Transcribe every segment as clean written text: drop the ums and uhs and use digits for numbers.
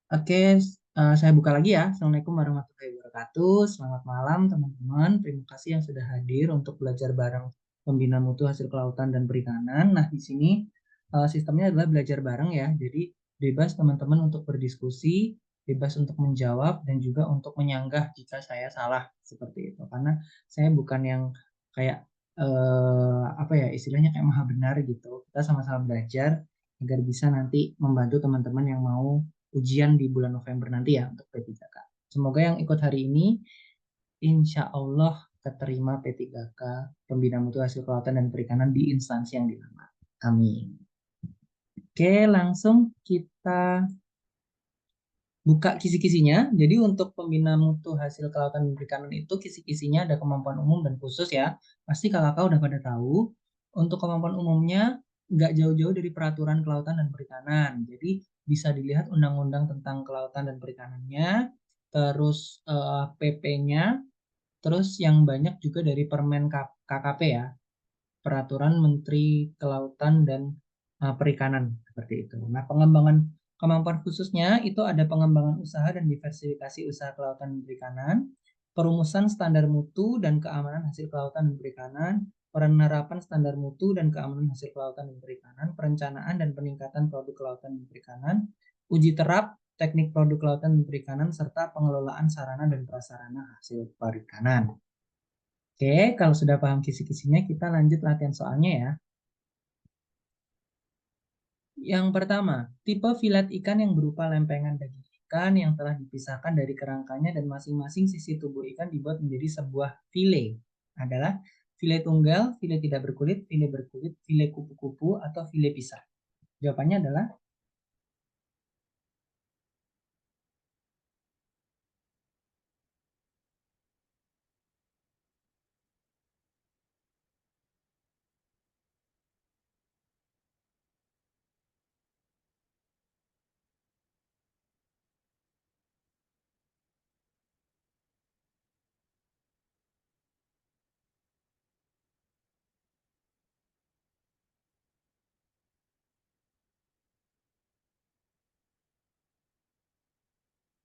Oke, saya buka lagi ya. Assalamualaikum warahmatullahi wabarakatuh. Selamat malam teman-teman. Terima kasih yang sudah hadir untuk belajar bareng Pembina Mutu Hasil Kelautan dan Perikanan. Nah, di sini sistemnya adalah belajar bareng ya. Jadi bebas teman-teman untuk berdiskusi, bebas untuk menjawab, dan juga untuk menyanggah jika saya salah seperti itu. Karena saya bukan yang kayak apa ya istilahnya kayak maha benar gitu. Kita sama-sama belajar agar bisa nanti membantu teman-teman yang mau ujian di bulan November nanti ya untuk P3K. Semoga yang ikut hari ini insya Allah keterima P3K Pembina Mutu Hasil Kelautan dan Perikanan di instansi yang dilamar. Amin. Oke, langsung kita buka kisi-kisinya. Jadi untuk Pembina Mutu Hasil Kelautan dan Perikanan itu kisi-kisinya ada kemampuan umum dan khusus ya. Pasti kakak-kakak udah pada tahu. Untuk kemampuan umumnya nggak jauh-jauh dari peraturan kelautan dan perikanan. Jadi bisa dilihat undang-undang tentang kelautan dan perikanannya, terus PP-nya, terus yang banyak juga dari Permen KKP ya, Peraturan Menteri Kelautan dan Perikanan seperti itu. Nah, pengembangan kemampuan khususnya itu ada pengembangan usaha dan diversifikasi usaha kelautan dan perikanan, perumusan standar mutu dan keamanan hasil kelautan dan perikanan, penerapan standar mutu dan keamanan hasil kelautan dan perikanan, perencanaan dan peningkatan produk kelautan dan perikanan, uji terap teknik produk kelautan dan perikanan, serta pengelolaan sarana dan prasarana hasil perikanan. Oke, kalau sudah paham kisi-kisinya, kita lanjut latihan soalnya ya. Yang pertama, tipe filet ikan yang berupa lempengan daging ikan yang telah dipisahkan dari kerangkanya dan masing-masing sisi tubuh ikan dibuat menjadi sebuah file adalah file tunggal, file tidak berkulit, file kupu-kupu, atau file pisah. Jawabannya adalah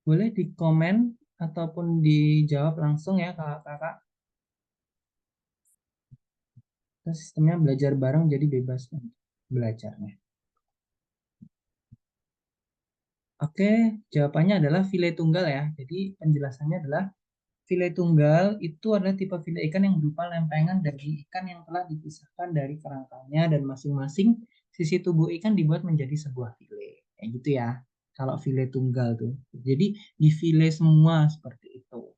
boleh di komen ataupun dijawab langsung ya kakak-kakak. Kita sistemnya belajar bareng jadi bebas untuk belajarnya. Oke, jawabannya adalah file tunggal ya. Jadi penjelasannya adalah file tunggal itu adalah tipe file ikan yang berupa lempengan daging ikan yang telah dipisahkan dari kerangkanya dan masing-masing sisi tubuh ikan dibuat menjadi sebuah file. Kayak gitu ya. Kalau file tunggal tuh. Jadi di file semua seperti itu.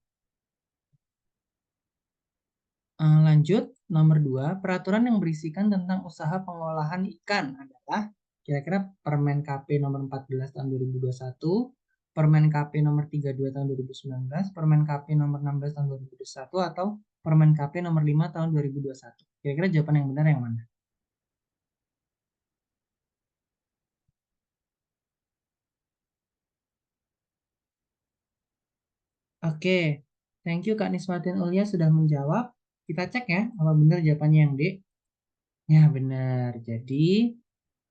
Lanjut, nomor 2, peraturan yang berisikan tentang usaha pengolahan ikan adalah kira-kira Permen KP nomor 14 tahun 2021, Permen KP nomor 32 tahun 2019, Permen KP nomor 16 tahun 2021, atau Permen KP nomor 5 tahun 2021. Kira-kira jawaban yang benar yang mana? Oke, thank you Kak Niswatin Ulia sudah menjawab. Kita cek ya, apa benar jawabannya yang D. Ya, benar. Jadi,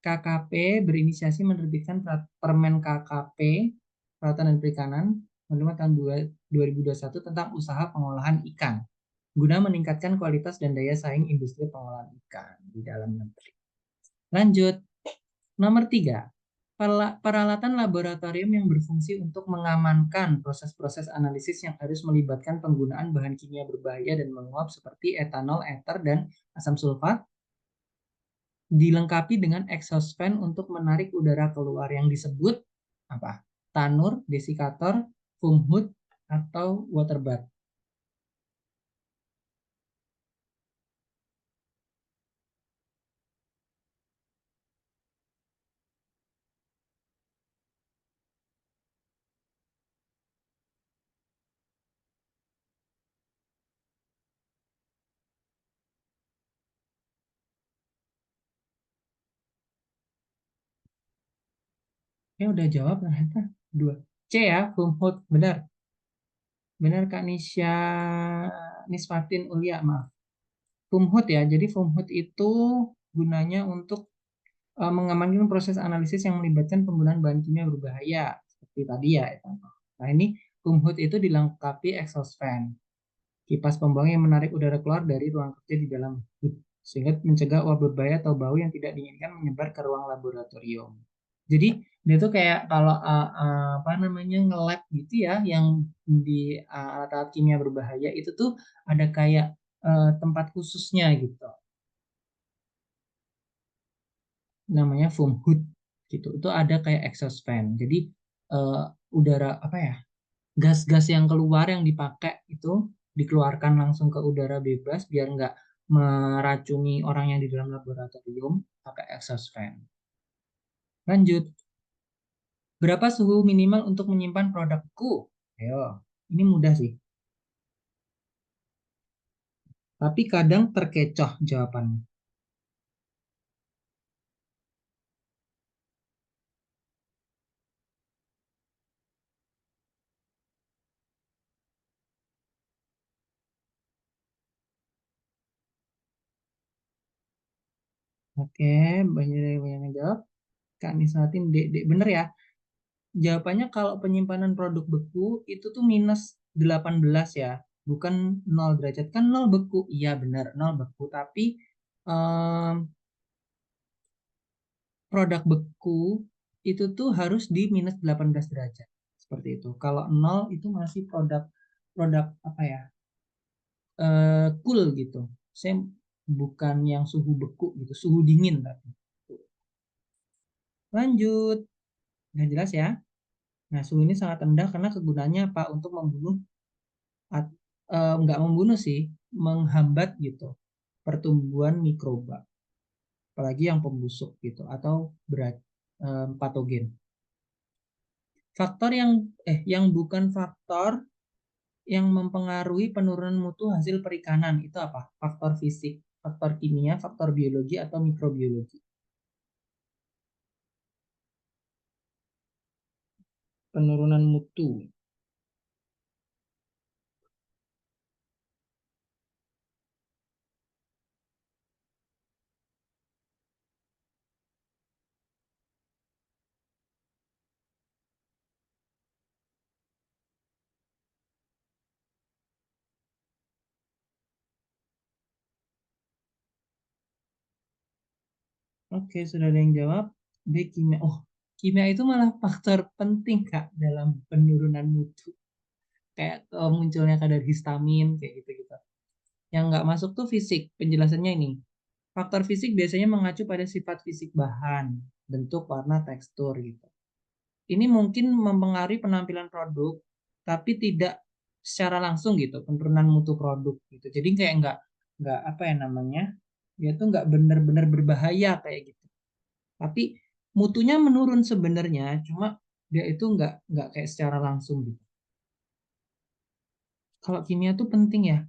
KKP berinisiasi menerbitkan Permen KKP Kelautan dan Perikanan nomor 5 tahun 2021 tentang usaha pengolahan ikan guna meningkatkan kualitas dan daya saing industri pengolahan ikan di dalam negeri. Lanjut, nomor 3. Peralatan laboratorium yang berfungsi untuk mengamankan proses-proses analisis yang harus melibatkan penggunaan bahan kimia berbahaya dan menguap seperti etanol, ether, dan asam sulfat dilengkapi dengan exhaust fan untuk menarik udara keluar yang disebut apa? Tanur, desikator, foam hood, atau water bath. Ya udah jawab ternyata dua. C ya, foam hood. Benar. Benar Kak Nisha Nisfatin Ulia, maaf. Foam hood ya. Jadi foam hood itu gunanya untuk mengamankan proses analisis yang melibatkan penggunaan bahan kimia berbahaya. seperti tadi ya. Nah ini Kumhut itu dilengkapi exhaust fan, kipas pembuang yang menarik udara keluar dari ruang kerja di dalam hood, sehingga mencegah uap berbahaya atau bau yang tidak diinginkan menyebar ke ruang laboratorium. Jadi dia tuh kayak kalau apa namanya nge-lab gitu ya, yang di alat-alat kimia berbahaya itu tuh ada kayak tempat khususnya gitu, namanya foam hood gitu. Itu ada kayak exhaust fan. Jadi eh, udara apa ya, gas-gas yang keluar yang dipakai itu dikeluarkan langsung ke udara bebas biar nggak meracuni orang yang di dalam laboratorium, pakai exhaust fan. Lanjut, berapa suhu minimal untuk menyimpan produkku? Ayo, ini mudah sih, tapi kadang terkecoh jawabannya. Oke, banyak yang jawab. Kak Nisratin, dek, dek, bener ya. Jawabannya kalau penyimpanan produk beku itu tuh -18 ya, bukan 0 derajat. Kan 0 beku, iya benar, 0 beku. Tapi em, produk beku itu tuh harus di -18 derajat. Seperti itu. Kalau 0 itu masih produk produk apa ya, cool gitu. Saya bukan yang suhu beku gitu, suhu dingin tapi. Lanjut, udah jelas ya. Nah, suhu ini sangat rendah karena kegunaannya apa? Untuk membunuh nggak membunuh sih, menghambat gitu pertumbuhan mikroba, apalagi yang pembusuk gitu atau berat patogen. Faktor yang bukan faktor yang mempengaruhi penurunan mutu hasil perikanan itu apa? Faktor fisik, faktor kimia, faktor biologi atau mikrobiologi. Penurunan mutu. Oke, sudah ada yang jawab. B kimia. Oh, kimia itu malah faktor penting Kak dalam penurunan mutu. Kayak munculnya kadar histamin kayak gitu-gitu. Yang nggak masuk tuh fisik. Penjelasannya ini. Faktor fisik biasanya mengacu pada sifat fisik bahan, bentuk, warna, tekstur gitu. Ini mungkin mempengaruhi penampilan produk, tapi tidak secara langsung gitu, penurunan mutu produk gitu. Jadi kayak nggak apa ya namanya, dia tuh nggak benar-benar berbahaya kayak gitu. Tapi mutunya menurun sebenarnya, cuma dia itu nggak kayak secara langsung gitu. Kalau kimia tuh penting ya,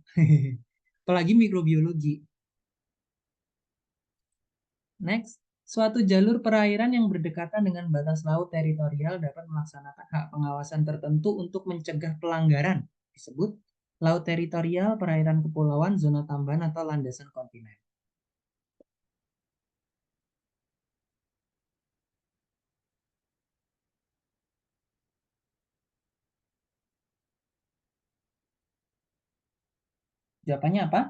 apalagi mikrobiologi. Next, suatu jalur perairan yang berdekatan dengan batas laut teritorial dapat melaksanakan hak pengawasan tertentu untuk mencegah pelanggaran. Disebut laut teritorial, perairan kepulauan, zona tambahan, atau landasan kontinen. Jawabannya apa?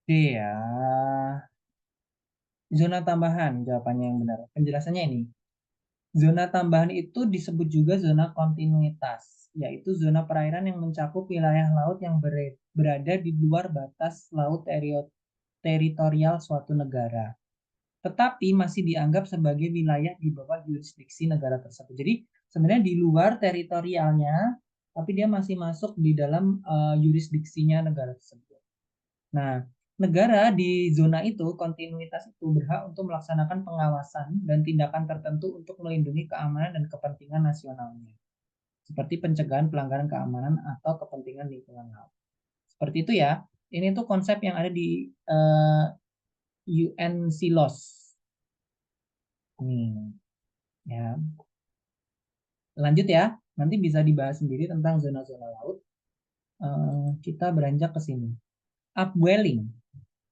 D ya. Zona tambahan, jawabannya yang benar. Penjelasannya ini. Zona tambahan itu disebut juga zona kontinuitas, yaitu zona perairan yang mencakup wilayah laut yang berada di luar batas laut teritorial suatu negara, tetapi masih dianggap sebagai wilayah di bawah jurisdiksi negara tersebut. Jadi sebenarnya di luar teritorialnya, tapi dia masih masuk di dalam jurisdiksinya negara tersebut. Nah, negara di zona itu, kontinuitas itu berhak untuk melaksanakan pengawasan dan tindakan tertentu untuk melindungi keamanan dan kepentingan nasionalnya, seperti pencegahan pelanggaran keamanan atau kepentingan lingkungan laut. Seperti itu ya. Ini tuh konsep yang ada di UNCLOS. Nih, ya. Lanjut ya. Nanti bisa dibahas sendiri tentang zona-zona laut. Kita beranjak ke sini. Upwelling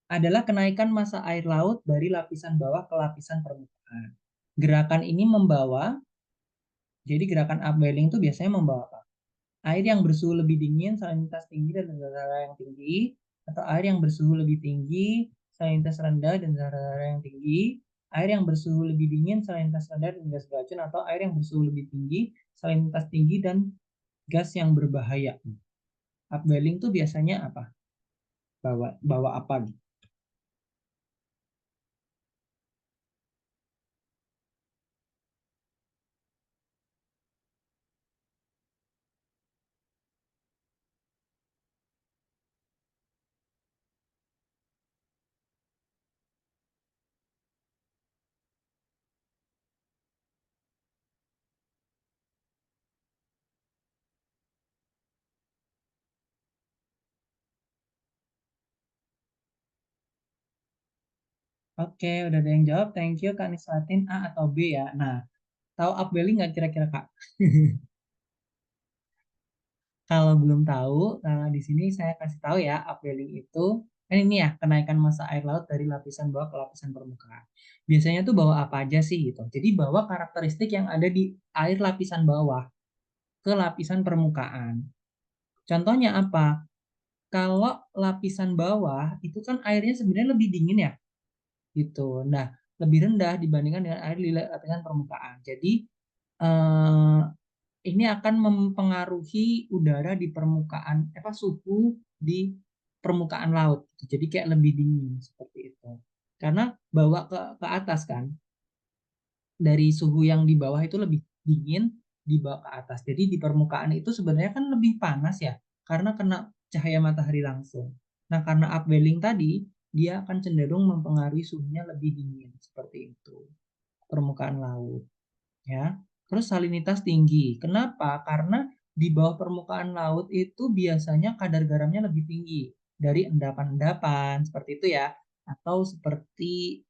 adalah kenaikan massa air laut dari lapisan bawah ke lapisan permukaan. Gerakan ini membawa, jadi gerakan upwelling itu biasanya membawa apa? Air yang bersuhu lebih dingin, salinitas tinggi dan tengah yang tinggi, atau air yang bersuhu lebih tinggi, salinitas rendah dan tengah yang tinggi, air yang bersuhu lebih dingin, salinitas rendah dan gas beracun, atau air yang bersuhu lebih tinggi, salinitas tinggi dan gas yang berbahaya. Upwelling itu biasanya apa? Bawa bawa apa gitu? Oke, udah ada yang jawab. Thank you, Kak Niswatin. A atau B ya. Nah, tahu upwelling nggak kira-kira, Kak? Kalau belum tahu, nah di sini saya kasih tahu ya, upwelling itu, ini ya, kenaikan massa air laut dari lapisan bawah ke lapisan permukaan. Biasanya tuh bawa apa aja sih gitu. Jadi bawa karakteristik yang ada di air lapisan bawah ke lapisan permukaan. Contohnya apa? Kalau lapisan bawah itu kan airnya sebenarnya lebih dingin ya, gitu. Nah, lebih rendah dibandingkan dengan air di lapisan permukaan. Jadi eh, ini akan mempengaruhi udara di permukaan, apa suhu di permukaan laut. Jadi kayak lebih dingin seperti itu. Karena bawa ke atas kan, dari suhu yang di bawah itu lebih dingin dibawa ke atas. Jadi di permukaan itu sebenarnya kan lebih panas ya, karena kena cahaya matahari langsung. Nah, karena upwelling tadi, dia akan cenderung mempengaruhi suhunya lebih dingin seperti itu. Permukaan laut ya. Terus salinitas tinggi. Kenapa? Karena di bawah permukaan laut itu biasanya kadar garamnya lebih tinggi dari endapan-endapan seperti itu ya, atau seperti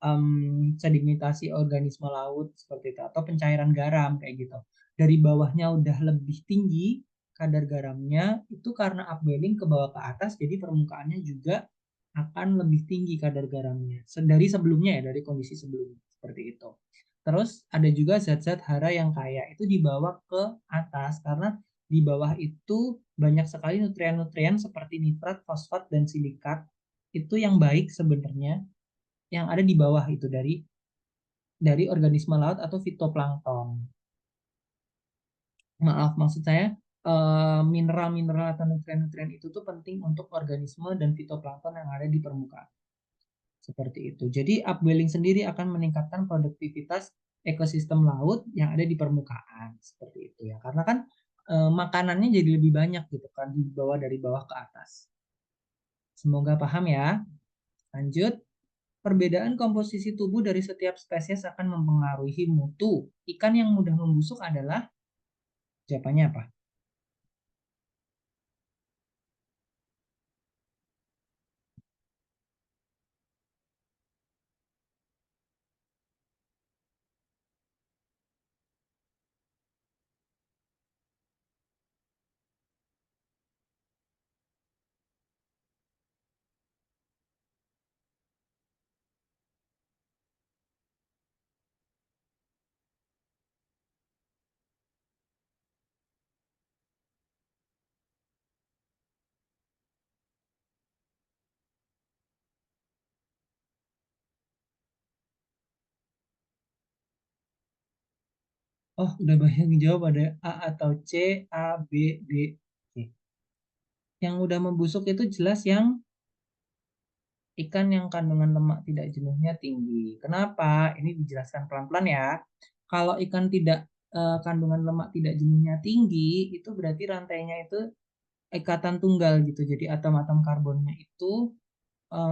sedimentasi organisme laut seperti itu, atau pencairan garam kayak gitu. Dari bawahnya udah lebih tinggi kadar garamnya itu karena upwelling ke bawah ke atas, jadi permukaannya juga akan lebih tinggi kadar garamnya dari sebelumnya ya, dari kondisi sebelumnya seperti itu. Terus ada juga zat-zat hara yang kaya itu dibawa ke atas karena di bawah itu banyak sekali nutrien-nutrien seperti nitrat, fosfat, dan silikat itu yang baik sebenarnya yang ada di bawah itu dari organisme laut atau fitoplankton. Maaf, maksud saya mineral-mineral atau nutrien-nutrien itu tuh penting untuk organisme dan fitoplankton yang ada di permukaan. Seperti itu. Jadi upwelling sendiri akan meningkatkan produktivitas ekosistem laut yang ada di permukaan. Seperti itu ya. Karena kan makanannya jadi lebih banyak gitu kan dibawa dari bawah ke atas. Semoga paham ya. Lanjut. Perbedaan komposisi tubuh dari setiap spesies akan mempengaruhi mutu. Ikan yang mudah membusuk adalah jawabannya apa? Oh, udah banyak yang jawab, ada A atau C, A, B, D. Oke. Yang udah membusuk itu jelas yang ikan yang kandungan lemak tidak jenuhnya tinggi. Kenapa? Ini dijelaskan pelan-pelan ya. Kalau ikan tidak kandungan lemak tidak jenuhnya tinggi, itu berarti rantainya itu ikatan tunggal gitu. Jadi atom-atom karbonnya itu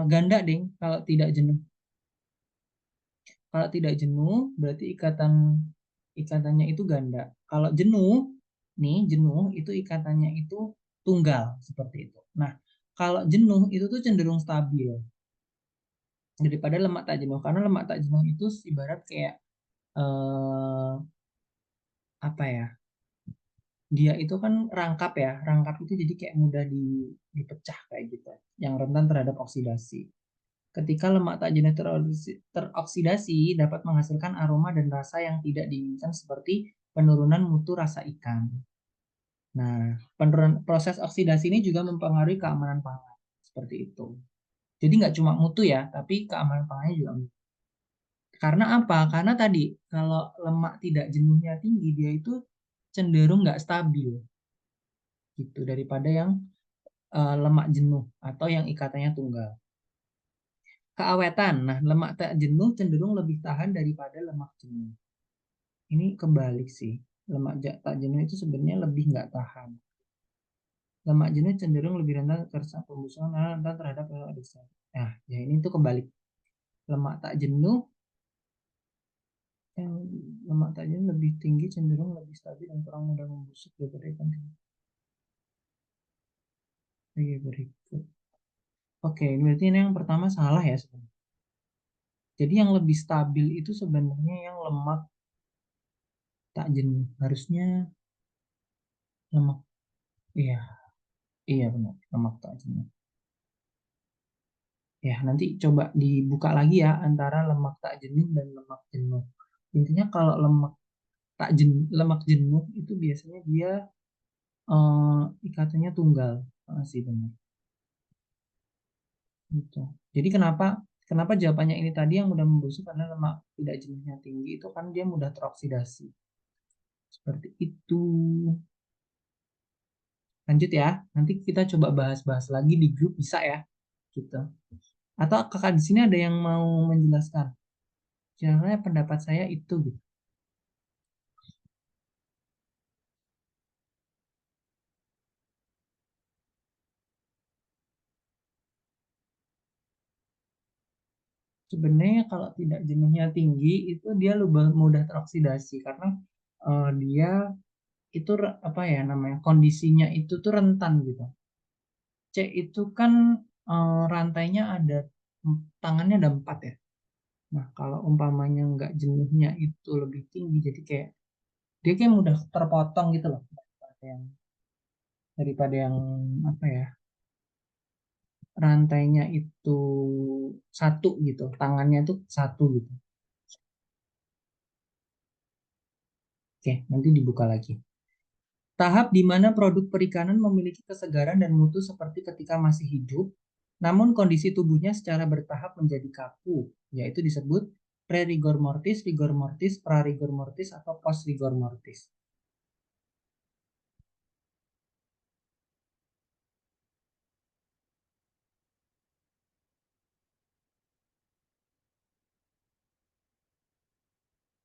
ganda, ding. Kalau tidak jenuh, kalau tidak jenuh, berarti ikatannya itu ganda. Kalau jenuh, nih jenuh itu ikatannya itu tunggal seperti itu. Nah, kalau jenuh itu tuh cenderung stabil daripada lemak tak jenuh, karena lemak tak jenuh itu ibarat kayak eh, apa ya? Dia itu kan rangkap ya, rangkap itu jadi kayak mudah dipecah kayak gitu, yang rentan terhadap oksidasi. Ketika lemak tak jenuh teroksidasi dapat menghasilkan aroma dan rasa yang tidak diinginkan seperti penurunan mutu rasa ikan. Nah, penurunan proses oksidasi ini juga mempengaruhi keamanan pangan. Seperti itu. Jadi nggak cuma mutu ya, tapi keamanan pangannya juga. Karena apa? Karena tadi kalau lemak tidak jenuhnya tinggi, dia itu cenderung nggak stabil gitu daripada yang lemak jenuh atau yang ikatannya tunggal. Keawetan. Nah, lemak tak jenuh cenderung lebih tahan daripada lemak jenuh. Ini kebalik sih. Lemak tak jenuh itu sebenarnya lebih nggak tahan. Lemak jenuh cenderung lebih rentan terhadap pembusukan dan rentan terhadap adhesan. Nah, ya ini tuh kebalik. Lemak tak jenuh yang lemak tak jenuh lebih tinggi cenderung lebih stabil dan kurang mudah membusuk daripada ikan jenuh. Oke, berikut. Oke, berarti ini yang pertama salah ya sebenarnya. Jadi yang lebih stabil itu sebenarnya yang lemak tak jenuh. Harusnya lemak, iya, iya benar, lemak tak jenuh. Ya, nanti coba dibuka lagi ya antara lemak tak jenuh dan lemak jenuh. Intinya kalau lemak jenuh itu biasanya dia ikatannya tunggal. Sih benar. Gitu. Jadi kenapa kenapa jawabannya ini tadi yang mudah membusuk karena lemak tidak jenuhnya tinggi itu kan dia mudah teroksidasi. Seperti itu. Lanjut ya. Nanti kita coba bahas-bahas lagi di grup bisa ya. Gitu. Atau kakak di sini ada yang mau menjelaskan? Sebenarnya pendapat saya itu gitu. Sebenarnya kalau tidak jenuhnya tinggi itu dia lebih mudah teroksidasi karena dia itu apa ya namanya kondisinya itu tuh rentan gitu. C itu kan rantainya ada tangannya ada 4 ya. Nah kalau umpamanya nggak jenuhnya itu lebih tinggi jadi kayak dia kayak mudah terpotong gitu loh daripada yang apa ya rantainya itu satu gitu tangannya itu satu gitu. Oke nanti dibuka lagi. Tahap di mana produk perikanan memiliki kesegaran dan mutu seperti ketika masih hidup, namun kondisi tubuhnya secara bertahap menjadi kaku, yaitu disebut pre-rigor mortis, rigor mortis, pra-rigor mortis, atau post-rigor mortis.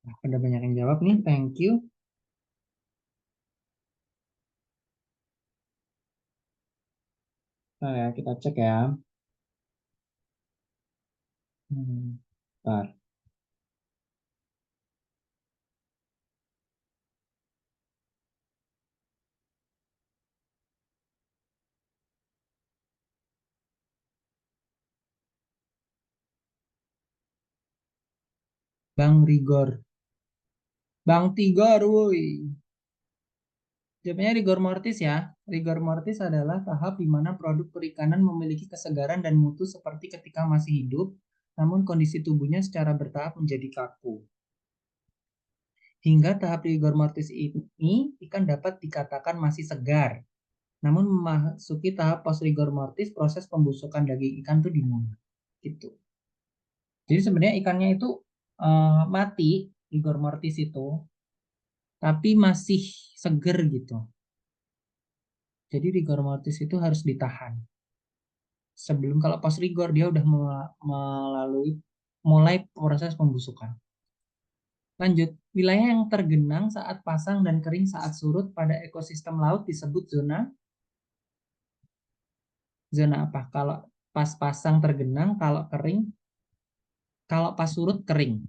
Nah, ada banyak yang jawab nih, thank you. Nah, ya, kita cek ya. Bentar. Bang Rigor. Bang Tigor, woi. Jawabannya rigor mortis ya. Rigor mortis adalah tahap di mana produk perikanan memiliki kesegaran dan mutu seperti ketika masih hidup, namun kondisi tubuhnya secara bertahap menjadi kaku. Hingga tahap rigor mortis ini, ikan dapat dikatakan masih segar. Namun memasuki tahap post rigor mortis, proses pembusukan daging ikan itu dimulai. Gitu. Jadi sebenarnya ikannya itu mati, rigor mortis itu, tapi masih seger gitu. Jadi rigor mortis itu harus ditahan. Sebelum kalau pas rigor dia udah melalui mulai proses pembusukan. Lanjut, wilayah yang tergenang saat pasang dan kering saat surut pada ekosistem laut disebut zona zona apa? Kalau pas pasang tergenang, kalau kering, kalau pas surut kering.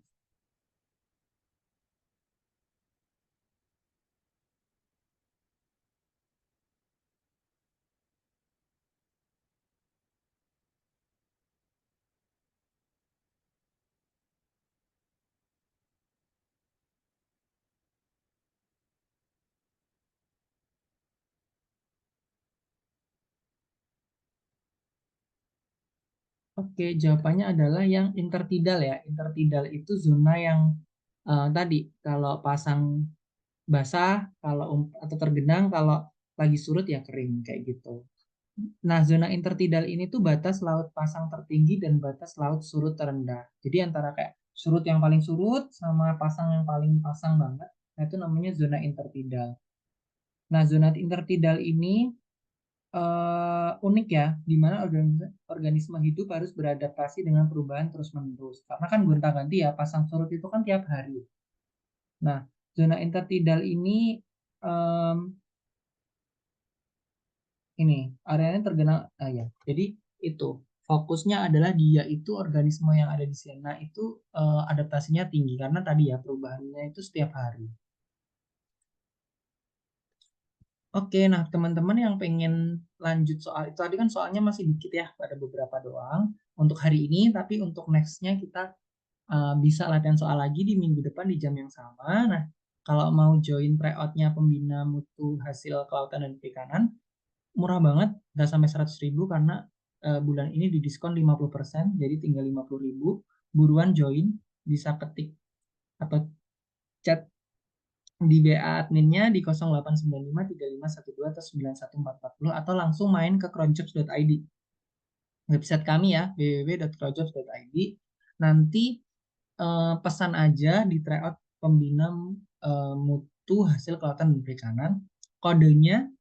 Oke, jawabannya adalah yang intertidal ya. Intertidal itu zona yang tadi kalau pasang basah, kalau atau tergenang, kalau lagi surut ya kering kayak gitu. Nah, zona intertidal ini tuh batas laut pasang tertinggi dan batas laut surut terendah. Jadi antara kayak surut yang paling surut sama pasang yang paling pasang banget, nah itu namanya zona intertidal. Nah, zona intertidal ini unik ya, di mana organisme hidup harus beradaptasi dengan perubahan terus-menerus. Karena kan gonta-ganti ya, pasang surut itu kan tiap hari. Nah, zona intertidal ini em, ini areanya tergenang, ya. Jadi itu fokusnya adalah dia itu organisme yang ada di sana itu adaptasinya tinggi karena tadi ya perubahannya itu setiap hari. Oke, nah teman-teman yang pengen lanjut soal itu tadi kan soalnya masih dikit ya, pada beberapa doang untuk hari ini, tapi untuk nextnya kita bisa latihan soal lagi di minggu depan di jam yang sama. Nah, kalau mau join tryout-nya pembina mutu hasil kelautan dan perikanan, murah banget, nggak sampai 100.000 karena bulan ini didiskon 50%, jadi tinggal 50.000. Buruan join, bisa ketik atau chat di BA adminnya di 0895 3512 atau 91440 atau langsung main ke cronjobs.id, website kami ya, www.cronjobs.id. Nanti pesan aja di tryout pembina mutu hasil kelautan dan perikanan. Kodenya,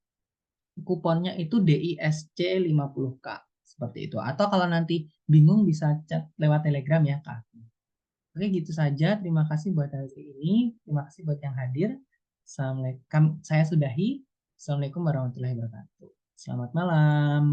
kuponnya itu DISC 50K. Seperti itu. Atau kalau nanti bingung bisa chat lewat Telegram ya, Kak. Oke, gitu saja. Terima kasih buat hari ini. Terima kasih buat yang hadir. Assalamualaikum. Saya sudahi. Assalamualaikum warahmatullahi wabarakatuh. Selamat malam.